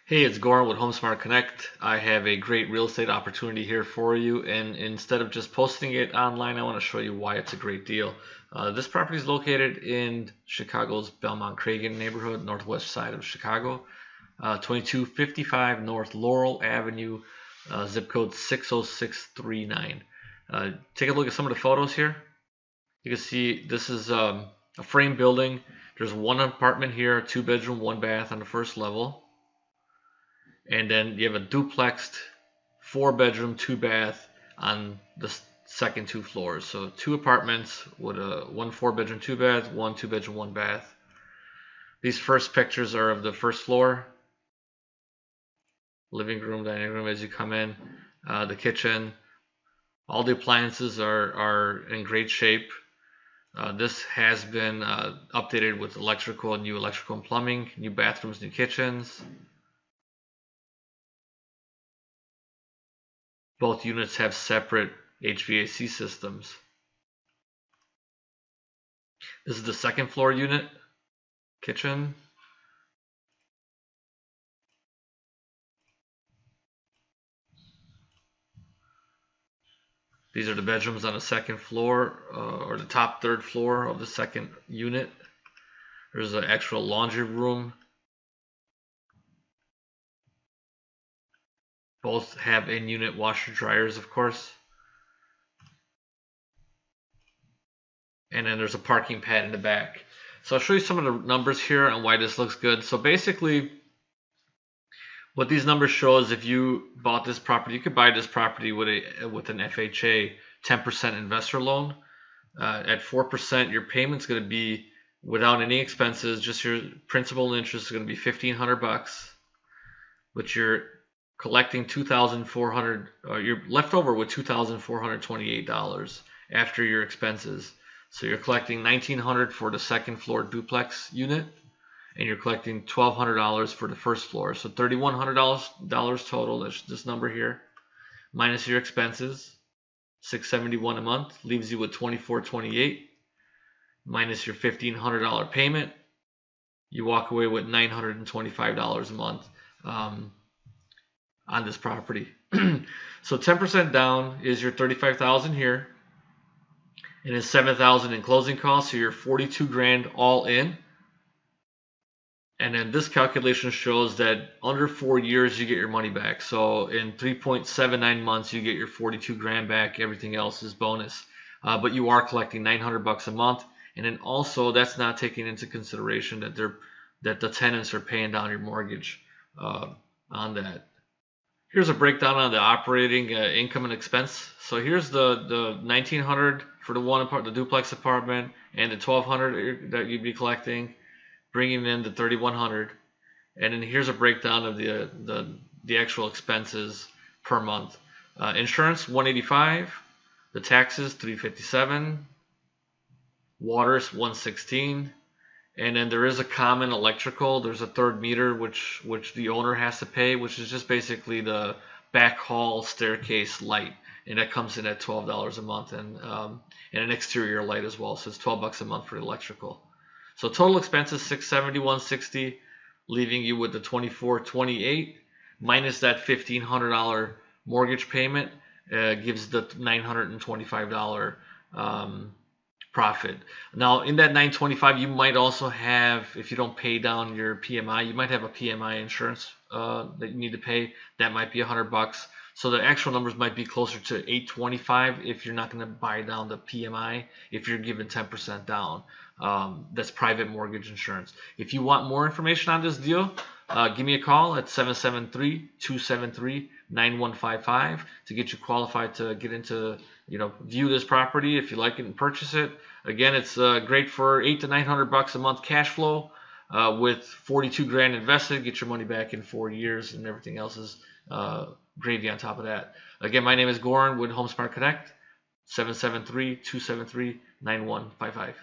Hey, it's Goran with HomeSmart Connect. I have a great real estate opportunity here for you, and instead of just posting it online, I want to show you why it's a great deal. This property is located in Chicago's Belmont Cragin neighborhood, northwest side of Chicago, 2255 North Laurel Avenue, zip code 60639. Take a look at some of the photos here. You can see this is a frame building. There's one apartment here, 2 bedroom, 1 bath on the first level. And then you have a duplexed 4 bedroom, 2 bath on the second 2 floors. So 2 apartments with a 1 4 bedroom, 2 bath, 1 2 bedroom, 1 bath. These first pictures are of the first floor. Living room, dining room as you come in. The kitchen. All the appliances are in great shape. This has been updated with new electrical and plumbing, new bathrooms, new kitchens. Both units have separate HVAC systems. This is the second floor unit, kitchen. These are the bedrooms on the second floor, or the top third floor of the second unit. There's an actual laundry room. Both have in-unit washer dryers, of course. And then there's a parking pad in the back. So I'll show you some of the numbers here and why this looks good. So basically, what these numbers show is if you bought this property, you could buy this property with an FHA 10% investor loan. At 4%, your payment's going to be, without any expenses, just your principal and interest is going to be $1,500, but you're collecting $2,400. You're left over with $2,428 after your expenses. So you're collecting $1,900 for the second floor duplex unit, and you're collecting $1,200 for the first floor. So $3,100 total. That's this number here, minus your expenses. $671 a month leaves you with $2,428, minus your $1,500 payment. You walk away with $925 a month on this property. So 10% down is your $35,000 here, and it's $7,000 in closing costs. So you're $42,000 all in. And then this calculation shows that under 4 years you get your money back. So in 3.79 months you get your $42,000 back. Everything else is bonus. But you are collecting $900 a month. And then also that's not taking into consideration that the tenants are paying down your mortgage on that. Here's a breakdown on the operating income and expense. So here's the $1,900 for the duplex apartment, and the $1,200 that you'd be collecting, bringing in the $3,100, and then here's a breakdown of the actual expenses per month. Insurance $185, the taxes $357, water is $116, and then there is a common electrical. There's a third meter which the owner has to pay, which is just basically the back hall staircase light, and that comes in at $12 a month, and an exterior light as well. So it's $12 a month for the electrical. So total expenses $671.60, leaving you with the $2,428, minus that $1,500 mortgage payment, gives the $925 profit. Now in that $925, you might also have, if you don't pay down your PMI, you might have a PMI insurance that you need to pay. That might be $100. So the actual numbers might be closer to $825 if you're not going to buy down the PMI, if you're given 10% down. That's private mortgage insurance. If you want more information on this deal, give me a call at 773-273-9155 to get you qualified to get into, view this property if you like it and purchase it. Again, it's great for $800 to $900 a month cash flow with $42,000 invested. Get your money back in 4 years, and everything else is gravy on top of that. Again, my name is Goran with HomeSmart Connect, 773-273-9155.